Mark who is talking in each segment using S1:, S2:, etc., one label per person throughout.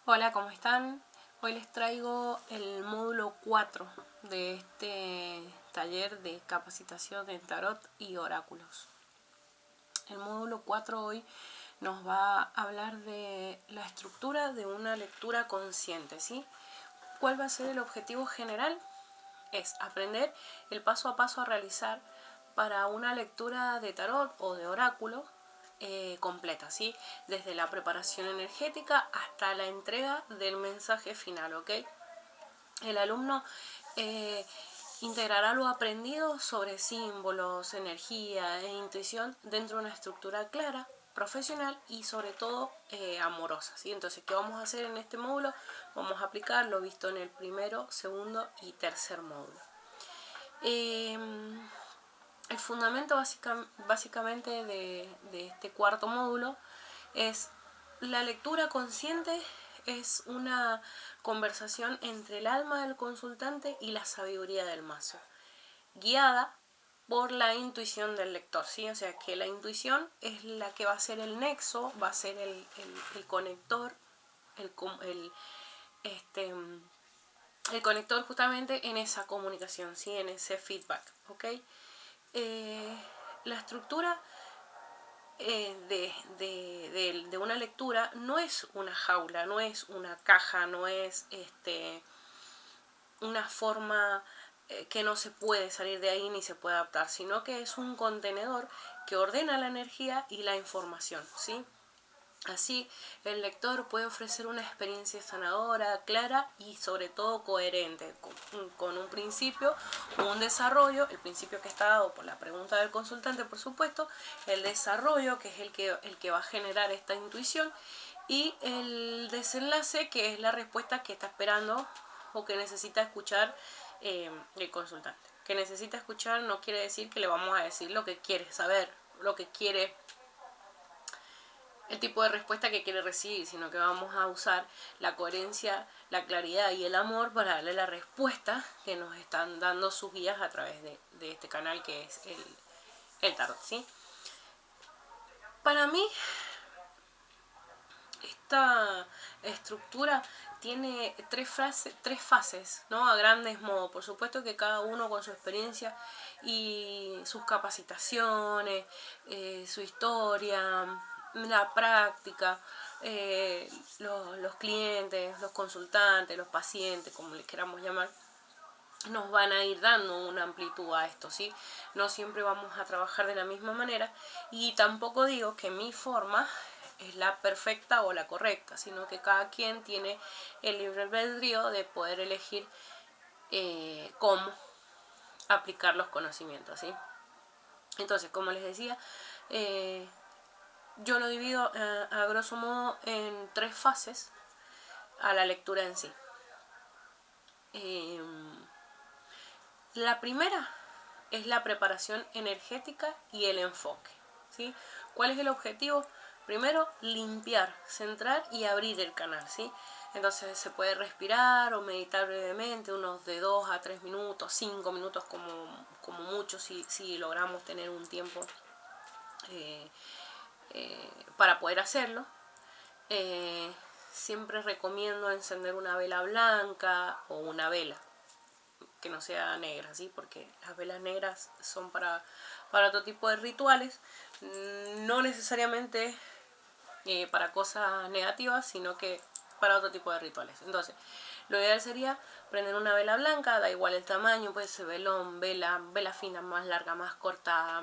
S1: Hola, ¿cómo están? Hoy les traigo el módulo 4 de este taller de capacitación de tarot y oráculos. El módulo 4 hoy nos va a hablar de la estructura de una lectura consciente, ¿sí? ¿Cuál va a ser el objetivo general? Es aprender el paso a paso a realizar para una lectura de tarot o de oráculo completa, ¿sí? Desde la preparación energética hasta la entrega del mensaje final, ¿ok? El alumno integrará lo aprendido sobre símbolos, energía e intuición dentro de una estructura clara, profesional y sobre todo amorosa, ¿sí? Entonces, ¿qué vamos a hacer en este módulo? Vamos a aplicar lo visto en el primero, segundo y tercer módulo. El fundamento básicamente de este cuarto módulo es la lectura consciente. Es una conversación entre el alma del consultante y la sabiduría del mazo, guiada por la intuición del lector, ¿sí? O sea que la intuición es la que va a ser el nexo, va a ser el conector, el conector justamente en esa comunicación, ¿sí? En ese feedback, ¿ok? La estructura de una lectura no es una jaula, no es una caja, no es una forma que no se puede salir de ahí ni se puede adaptar, sino que es un contenedor que ordena la energía y la información, ¿sí? Así, el lector puede ofrecer una experiencia sanadora, clara y sobre todo coherente, con un principio, un desarrollo, el principio que está dado por la pregunta del consultante, por supuesto, el desarrollo, que es el que va a generar esta intuición, y el desenlace, que es la respuesta que está esperando o que necesita escuchar el consultante. Que necesita escuchar no quiere decir que le vamos a decir lo que quiere saber, lo que quiere, el tipo de respuesta que quiere recibir, sino que vamos a usar la coherencia, la claridad y el amor para darle la respuesta que nos están dando sus guías a través de este canal que es el tarot, ¿sí? Para mí, esta estructura tiene tres fases, ¿no? A grandes modos. Por supuesto que cada uno con su experiencia y sus capacitaciones, su historia, la práctica, los clientes, los consultantes, los pacientes, como les queramos llamar, nos van a ir dando una amplitud a esto, ¿sí? No siempre vamos a trabajar de la misma manera y tampoco digo que mi forma es la perfecta o la correcta, sino que cada quien tiene el libre albedrío de poder elegir cómo aplicar los conocimientos, ¿sí? Entonces, como les decía, yo lo divido a grosso modo en tres fases a la lectura en sí. La primera es la preparación energética y el enfoque, ¿sí? ¿Cuál es el objetivo? Primero, limpiar, centrar y abrir el canal, ¿sí? Entonces se puede respirar o meditar brevemente, unos de 2 a 3 minutos, 5 minutos como mucho, si logramos tener un tiempo para poder hacerlo. Siempre recomiendo encender una vela blanca o una vela que no sea negra, ¿sí? Porque las velas negras son para otro tipo de rituales, no necesariamente para cosas negativas, sino que para otro tipo de rituales. Entonces, lo ideal sería prender una vela blanca, da igual el tamaño, puede ser velón, vela fina, más larga, más corta,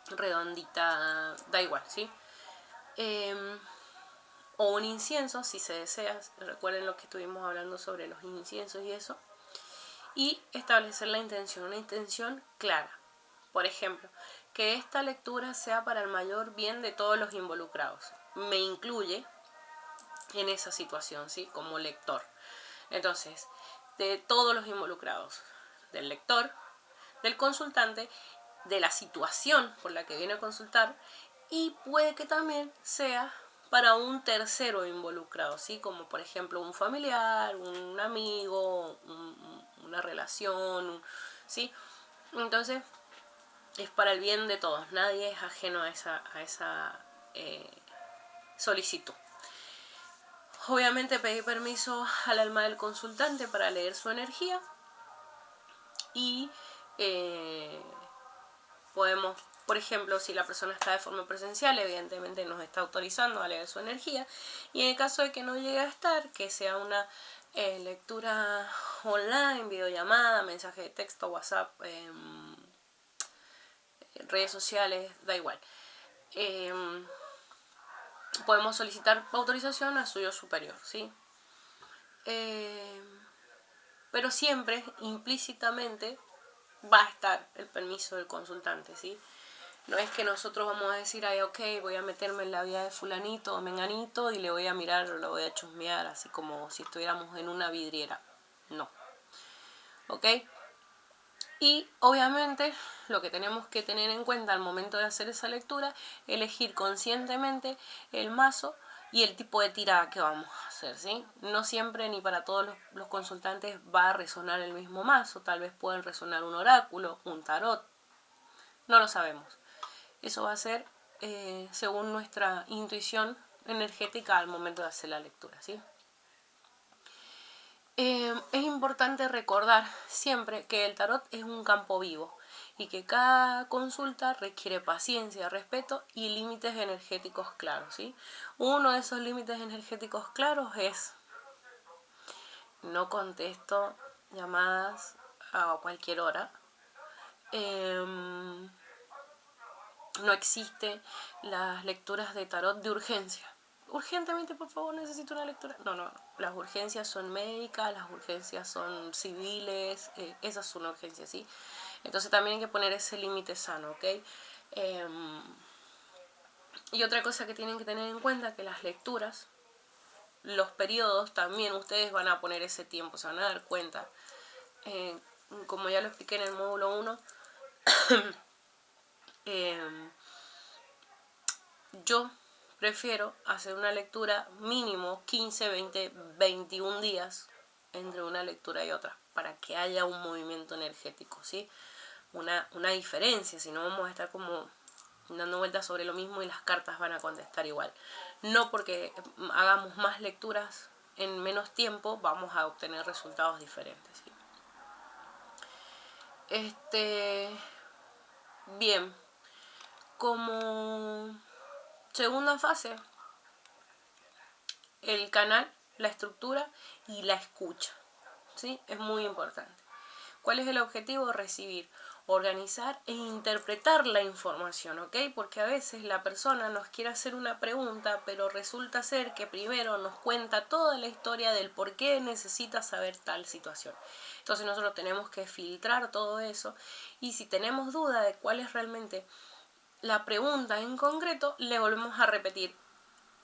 S1: redondita, da igual, ¿sí? O un incienso, si se desea. Recuerden lo que estuvimos hablando sobre los inciensos y eso. Y establecer la intención, una intención clara. Por ejemplo, que esta lectura sea para el mayor bien de todos los involucrados. Me incluye en esa situación, ¿sí? Como lector. Entonces, de todos los involucrados, del lector, del consultante, de la situación por la que viene a consultar, y puede que también sea para un tercero involucrado, ¿sí? Como por ejemplo un familiar, un amigo, una relación, ¿sí? Entonces es para el bien de todos, nadie es ajeno a esa solicitud. Obviamente pedí permiso al alma del consultante para leer su energía y podemos, por ejemplo, si la persona está de forma presencial, evidentemente nos está autorizando a leer su energía, y en el caso de que no llegue a estar, que sea una lectura online, videollamada, mensaje de texto, WhatsApp, redes sociales, da igual. Podemos solicitar autorización a su yo superior, ¿sí? Pero siempre, implícitamente, va a estar el permiso del consultante, ¿sí? No es que nosotros vamos a decir, ay, ok, voy a meterme en la vida de fulanito o menganito y le voy a mirar o lo voy a chusmear, así como si estuviéramos en una vidriera. No. ¿Ok? Y obviamente lo que tenemos que tener en cuenta al momento de hacer esa lectura, elegir conscientemente el mazo y el tipo de tirada que vamos a hacer, ¿sí? No siempre ni para todos los consultantes va a resonar el mismo mazo, tal vez pueden resonar un oráculo, un tarot, no lo sabemos. Eso va a ser según nuestra intuición energética al momento de hacer la lectura, ¿sí? Es importante recordar siempre que el tarot es un campo vivo y que cada consulta requiere paciencia, respeto y límites energéticos claros, ¿sí? Uno de esos límites energéticos claros es: no contesto llamadas a cualquier hora. No existe las lecturas de tarot de urgencia. Urgentemente, por favor, necesito una lectura. No. Las urgencias son médicas, las urgencias son civiles, esa es una urgencia, ¿sí? Entonces también hay que poner ese límite sano, ¿ok? Y otra cosa que tienen que tener en cuenta, que las lecturas, los periodos, también ustedes van a poner ese tiempo, se van a dar cuenta. Como ya lo expliqué en el módulo 1, yo prefiero hacer una lectura mínimo 15, 20, 21 días entre una lectura y otra, para que haya un movimiento energético, ¿sí? Una diferencia, si no vamos a estar como dando vueltas sobre lo mismo y las cartas van a contestar igual. No porque hagamos más lecturas en menos tiempo vamos a obtener resultados diferentes, ¿sí? Bien, como segunda fase, el canal, la estructura y la escucha, ¿sí? Es muy importante. ¿Cuál es el objetivo? Recibir, organizar e interpretar la información, ¿ok? Porque a veces la persona nos quiere hacer una pregunta, pero resulta ser que primero nos cuenta toda la historia del por qué necesita saber tal situación. Entonces nosotros tenemos que filtrar todo eso y si tenemos duda de cuál es realmente la pregunta en concreto, le volvemos a repetir: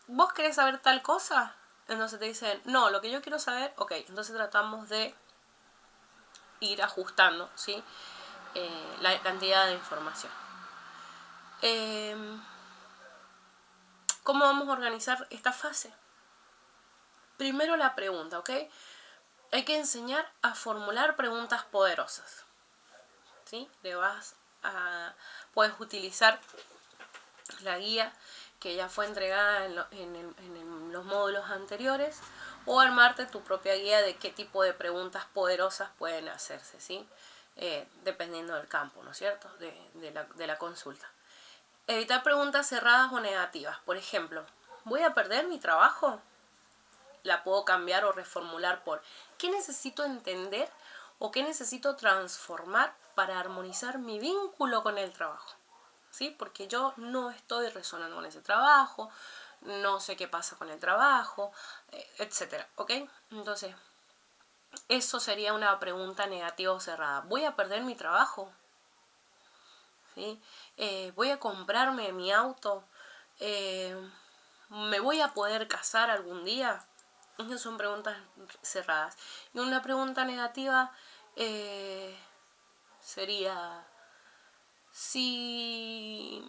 S1: ¿vos querés saber tal cosa? Entonces te dicen, no, lo que yo quiero saber, ok, entonces tratamos de ir ajustando, ¿sí? La cantidad de información. ¿Cómo vamos a organizar esta fase? Primero la pregunta, ¿ok? Hay que enseñar a formular preguntas poderosas, ¿sí? Puedes utilizar la guía que ya fue entregada en los módulos anteriores, o armarte tu propia guía de qué tipo de preguntas poderosas pueden hacerse, ¿sí? Dependiendo del campo, ¿no es cierto?, de la consulta. Evitar preguntas cerradas o negativas. Por ejemplo, ¿voy a perder mi trabajo? La puedo cambiar o reformular por: ¿qué necesito entender o qué necesito transformar para armonizar mi vínculo con el trabajo? ¿Sí? Porque yo no estoy resonando con ese trabajo, no sé qué pasa con el trabajo, etcétera, ¿ok? Entonces, eso sería una pregunta negativa o cerrada. ¿Voy a perder mi trabajo? ¿Sí? ¿Voy a comprarme mi auto? ¿Me voy a poder casar algún día? Esas son preguntas cerradas. Y una pregunta negativa sería: si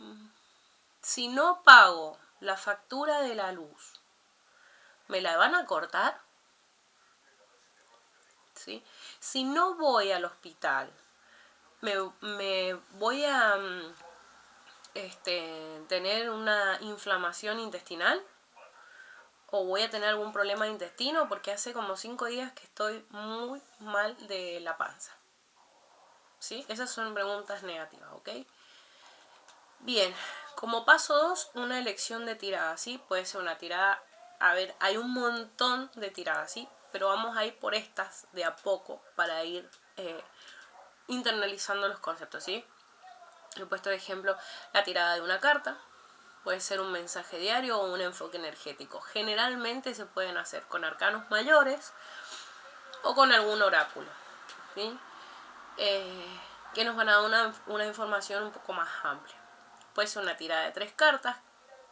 S1: no pago la factura de la luz, ¿me la van a cortar? ¿Sí? Si no voy al hospital, me voy a tener una inflamación intestinal, o voy a tener algún problema de intestino porque hace como 5 días que estoy muy mal de la panza. ¿Sí? Esas son preguntas negativas, ¿ok? Bien, como paso 2, una elección de tirada, ¿sí? Puede ser una tirada, a ver, hay un montón de tiradas, ¿sí? Pero vamos a ir por estas de a poco para ir internalizando los conceptos, ¿sí? He puesto de ejemplo la tirada de una carta. Puede ser un mensaje diario o un enfoque energético. Generalmente se pueden hacer con arcanos mayores o con algún oráculo, ¿sí? Que nos van a dar una información un poco más amplia. Puede ser una tirada de 3 cartas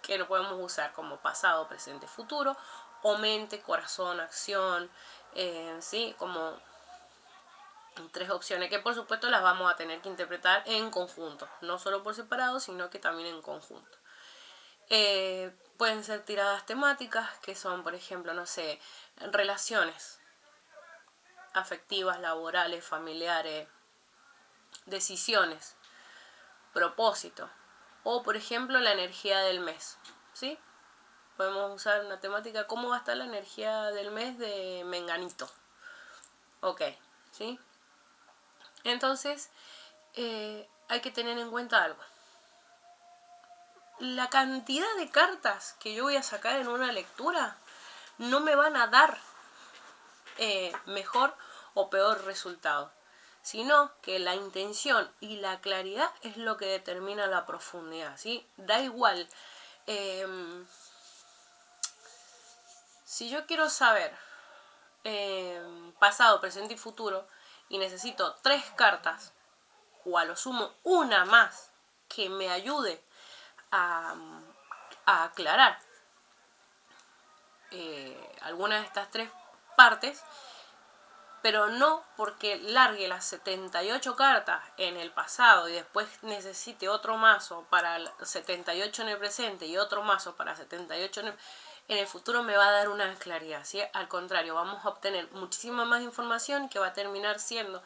S1: que lo podemos usar como pasado, presente, futuro, o mente, corazón, acción, ¿sí? Como 3 opciones que por supuesto las vamos a tener que interpretar en conjunto, no solo por separado, sino que también en conjunto. Pueden ser tiradas temáticas que son, por ejemplo, no sé, relaciones afectivas, laborales, familiares, decisiones, propósito, o por ejemplo la energía del mes, ¿sí? Podemos usar una temática, ¿cómo va a estar la energía del mes de Menganito? Ok, ¿sí? Entonces, hay que tener en cuenta algo. La cantidad de cartas que yo voy a sacar en una lectura no me van a dar mejor o peor resultado, sino que la intención y la claridad es lo que determina la profundidad, ¿sí? Da igual. Si yo quiero saber pasado, presente y futuro y necesito 3 cartas o a lo sumo una más que me ayude a aclarar alguna de estas 3 partes, pero no porque largue las 78 cartas en el pasado y después necesite otro mazo para 78 en el presente y otro mazo para 78 en el futuro me va a dar una claridad, ¿sí? Al contrario, vamos a obtener muchísima más información que va a terminar siendo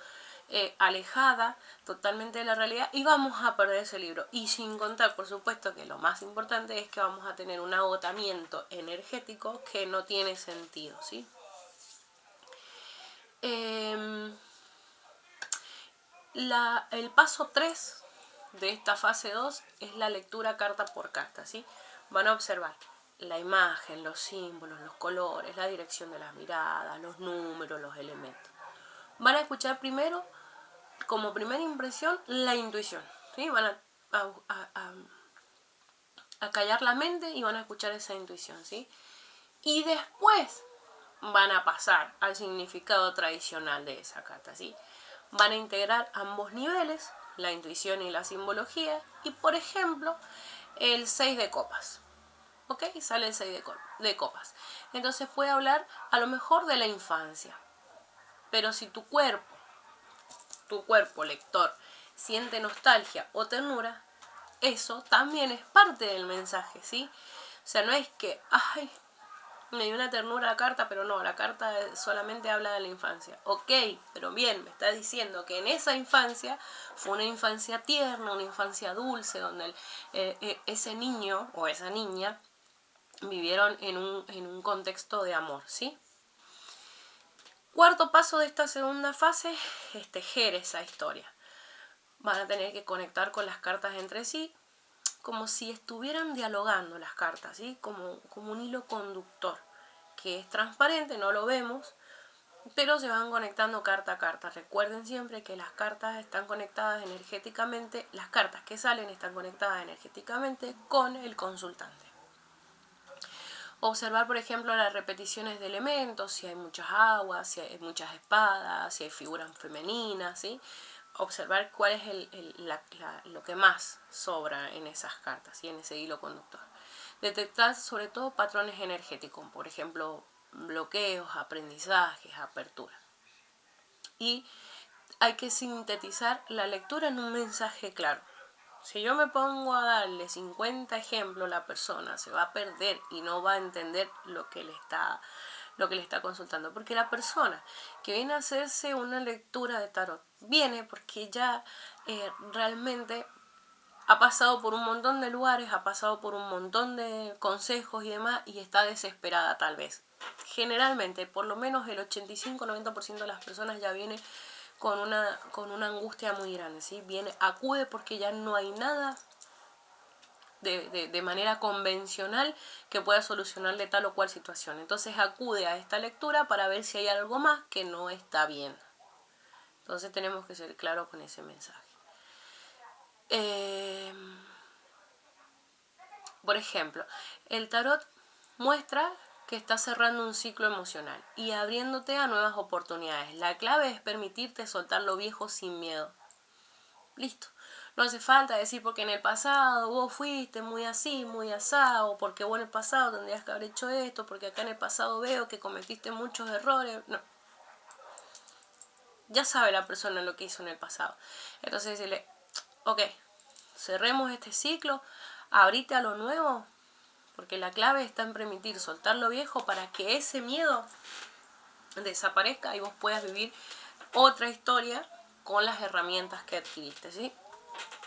S1: alejada totalmente de la realidad y vamos a perder ese libro. Y sin contar, por supuesto, que lo más importante es que vamos a tener un agotamiento energético que no tiene sentido, ¿sí? El paso 3 de esta fase 2 es la lectura carta por carta, ¿sí? Van a observar la imagen, los símbolos, los colores, la dirección de las miradas, los números, los elementos. Van a escuchar primero, como primera impresión, la intuición, ¿sí? Van a callar la mente y van a escuchar esa intuición, ¿sí? Y después van a pasar al significado tradicional de esa carta, ¿sí? Van a integrar ambos niveles, la intuición y la simbología, y por ejemplo, el 6 de copas, ¿ok? Sale el 6 de copas. Entonces puede hablar a lo mejor de la infancia, pero si tu cuerpo lector siente nostalgia o ternura, eso también es parte del mensaje, ¿sí? O sea, no es que, ay, me dio una ternura la carta, pero no, la carta solamente habla de la infancia. Ok, pero bien, me está diciendo que en esa infancia fue una infancia tierna, una infancia dulce, donde ese niño o esa niña vivieron en un contexto de amor, ¿sí? Cuarto paso de esta segunda fase es tejer esa historia. Van a tener que conectar con las cartas entre sí, como si estuvieran dialogando las cartas, ¿sí? Como un hilo conductor, que es transparente, no lo vemos, pero se van conectando carta a carta. Recuerden siempre que las cartas están conectadas energéticamente, las cartas que salen están conectadas energéticamente con el consultante. Observar, por ejemplo, las repeticiones de elementos, si hay muchas aguas, si hay muchas espadas, si hay figuras femeninas, ¿sí? Observar cuál es lo que más sobra en esas cartas, ¿sí? En ese hilo conductor. Detectar sobre todo patrones energéticos, por ejemplo, bloqueos, aprendizajes, apertura. Y hay que sintetizar la lectura en un mensaje claro. Si yo me pongo a darle 50 ejemplos, la persona se va a perder y no va a entender lo que le está consultando. Porque la persona que viene a hacerse una lectura de tarot viene porque ya realmente ha pasado por un montón de lugares, ha pasado por un montón de consejos y demás, y está desesperada tal vez. Generalmente, por lo menos el 85-90% de las personas ya viene con una angustia muy grande, ¿sí? Acude porque ya no hay nada de manera convencional que pueda solucionarle tal o cual situación. Entonces acude a esta lectura para ver si hay algo más que no está bien. Entonces tenemos que ser claros con ese mensaje. Por ejemplo, el tarot muestra que estás cerrando un ciclo emocional y abriéndote a nuevas oportunidades. La clave es permitirte soltar lo viejo sin miedo. Listo. No hace falta decir porque en el pasado vos fuiste muy así, muy asado, porque vos en el pasado tendrías que haber hecho esto, porque acá en el pasado veo que cometiste muchos errores. No. Ya sabe la persona lo que hizo en el pasado. Entonces decirle, ok, cerremos este ciclo, abrite a lo nuevo, porque la clave está en permitir soltar lo viejo para que ese miedo desaparezca y vos puedas vivir otra historia con las herramientas que adquiriste, ¿sí?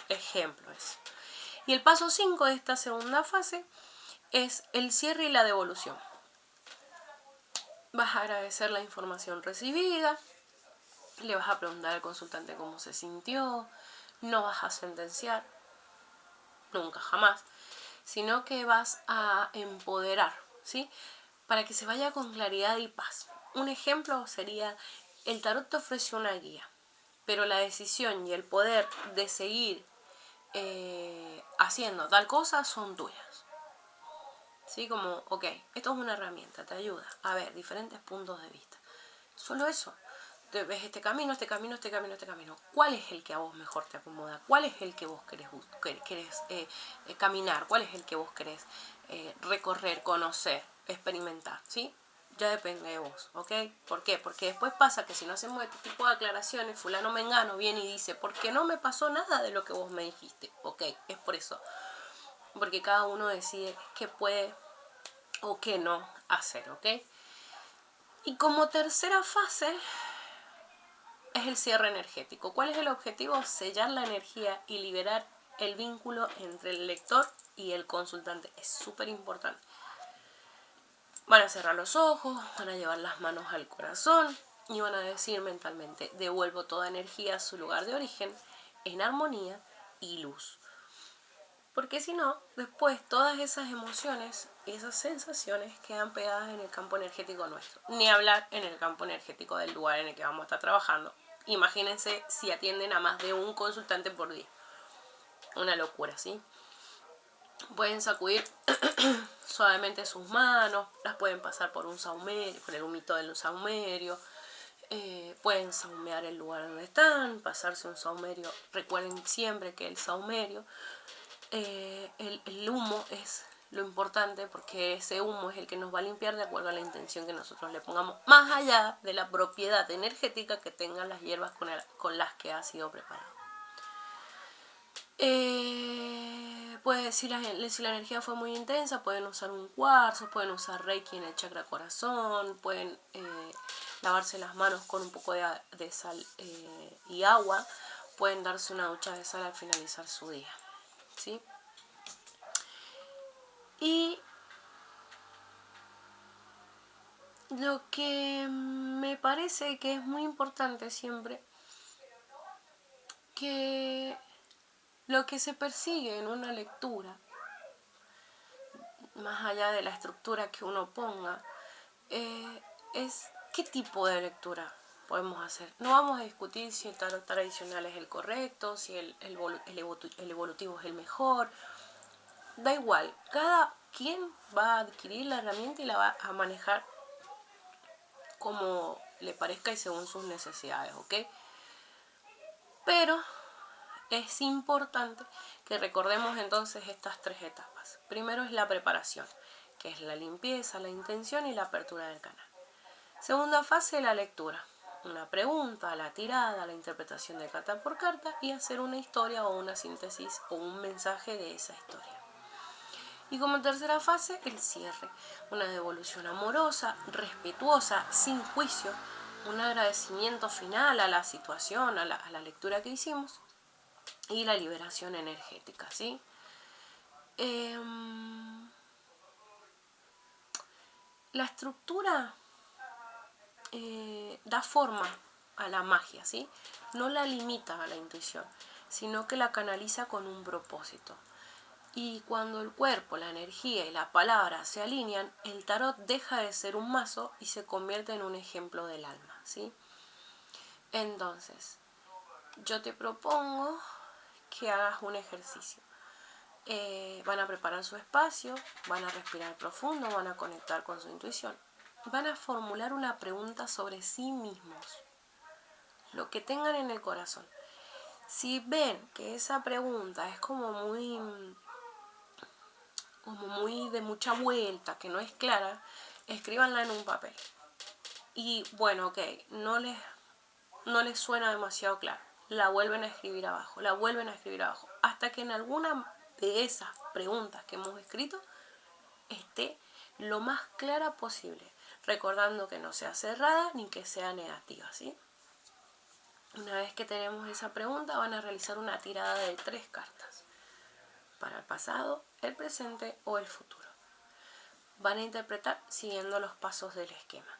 S1: Ejemplo es. Y el paso 5 de esta segunda fase es el cierre y la devolución. Vas a agradecer la información recibida, le vas a preguntar al consultante cómo se sintió, no vas a sentenciar, nunca, jamás, sino que vas a empoderar, ¿sí? Para que se vaya con claridad y paz. Un ejemplo sería, el tarot te ofreció una guía, pero la decisión y el poder de seguir haciendo tal cosa son tuyas. ¿Sí? Como, ok, esto es una herramienta, te ayuda a ver diferentes puntos de vista. Solo eso. Te ves este camino. ¿Cuál es el que a vos mejor te acomoda? ¿Cuál es el que vos querés caminar? ¿Cuál es el que vos querés recorrer, conocer, experimentar? ¿Sí? Ya depende de vos, ¿ok? ¿Por qué? Porque después pasa que si no hacemos este tipo de aclaraciones, fulano mengano viene y dice, ¿por qué no me pasó nada de lo que vos me dijiste? Ok, es por eso. Porque cada uno decide qué puede o qué no hacer, ¿ok? Y como tercera fase es el cierre energético. ¿Cuál es el objetivo? Sellar la energía y liberar el vínculo entre el lector y el consultante. Es súper importante. Van a cerrar los ojos, van a llevar las manos al corazón y van a decir mentalmente, devuelvo toda energía a su lugar de origen en armonía y luz. Porque si no, después todas esas emociones y esas sensaciones quedan pegadas en el campo energético nuestro. Ni hablar en el campo energético del lugar en el que vamos a estar trabajando. Imagínense si atienden a más de un consultante por día. Una locura, ¿sí? Pueden sacudir suavemente sus manos, las pueden pasar por un saumerio, por el humito del saumerio. Pueden saumear el lugar donde están, pasarse un saumerio. Recuerden siempre que el saumerio, el humo es lo importante, porque ese humo es el que nos va a limpiar de acuerdo a la intención que nosotros le pongamos, más allá de la propiedad energética que tengan las hierbas con las que ha sido preparado. Pues si la energía fue muy intensa, pueden usar un cuarzo, pueden usar reiki en el chakra corazón, pueden lavarse las manos con un poco de sal y agua, pueden darse una ducha de sal al finalizar su día, ¿sí? Y lo que me parece que es muy importante siempre, que lo que se persigue en una lectura, más allá de la estructura que uno ponga, es qué tipo de lectura podemos hacer. No vamos a discutir si el tarot tradicional es el correcto, si el evolutivo es el mejor. Da igual, cada quien va a adquirir la herramienta y la va a manejar como le parezca y según sus necesidades, ¿ok? Pero es importante que recordemos entonces estas 3 etapas. Primero es la preparación, que es la limpieza, la intención y la apertura del canal. Segunda fase, la lectura. Una pregunta, la tirada, la interpretación de carta por carta y hacer una historia o una síntesis o un mensaje de esa historia. Y como tercera fase, el cierre. Una devolución amorosa, respetuosa, sin juicio, un agradecimiento final a la situación, a la lectura que hicimos y la liberación energética, ¿sí? La estructura da forma a la magia, ¿sí? No la limita a la intuición, sino que la canaliza con un propósito. Y cuando el cuerpo, la energía y la palabra se alinean, el tarot deja de ser un mazo y se convierte en un ejemplo del alma, ¿sí? Entonces, yo te propongo que hagas un ejercicio. Van a preparar su espacio, van a respirar profundo, van a conectar con su intuición. Van a formular una pregunta sobre sí mismos, lo que tengan en el corazón. Si ven que esa pregunta es como muy de mucha vuelta, que no es clara, escríbanla en un papel. Y bueno, ok, no les suena demasiado claro, la vuelven a escribir abajo, hasta que en alguna de esas preguntas que hemos escrito esté lo más clara posible, recordando que no sea cerrada ni que sea negativa, ¿sí? Una vez que tenemos esa pregunta, van a realizar una tirada de 3 cartas, para el pasado, el presente o el futuro. Van a interpretar siguiendo los pasos del esquema.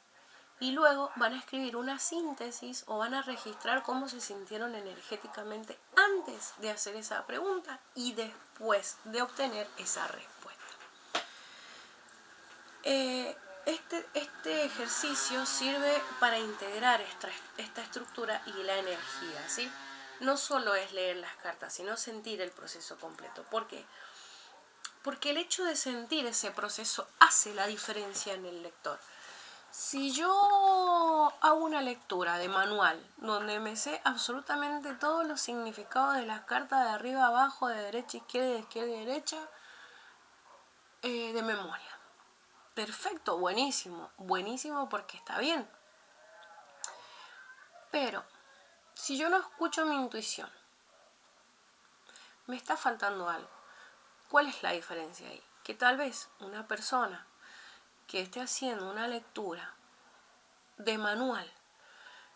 S1: Y luego van a escribir una síntesis o van a registrar cómo se sintieron energéticamente antes de hacer esa pregunta y después de obtener esa respuesta. Este ejercicio sirve para integrar esta estructura y la energía, ¿sí? No solo es leer las cartas, sino sentir el proceso completo. ¿Por qué? Porque el hecho de sentir ese proceso hace la diferencia en el lector. Si yo hago una lectura de manual donde me sé absolutamente todos los significados de las cartas de arriba a abajo, de derecha a izquierda, de izquierda a derecha, de memoria. Perfecto, buenísimo, buenísimo porque está bien. Pero si yo no escucho mi intuición, me está faltando algo. ¿Cuál es la diferencia ahí? Que tal vez una persona que esté haciendo una lectura de manual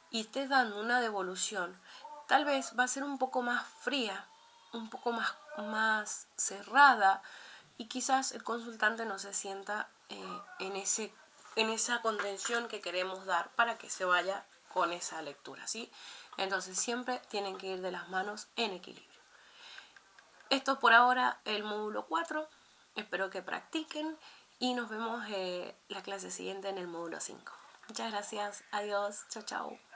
S1: y esté dando una devolución, tal vez va a ser un poco más fría, un poco más cerrada, y quizás el consultante no se sienta en esa contención que queremos dar para que se vaya con esa lectura, ¿sí? Entonces siempre tienen que ir de las manos en equilibrio. Esto por ahora el módulo 4. Espero que practiquen y nos vemos la clase siguiente en el módulo 5. Muchas gracias. Adiós. Chao, chao.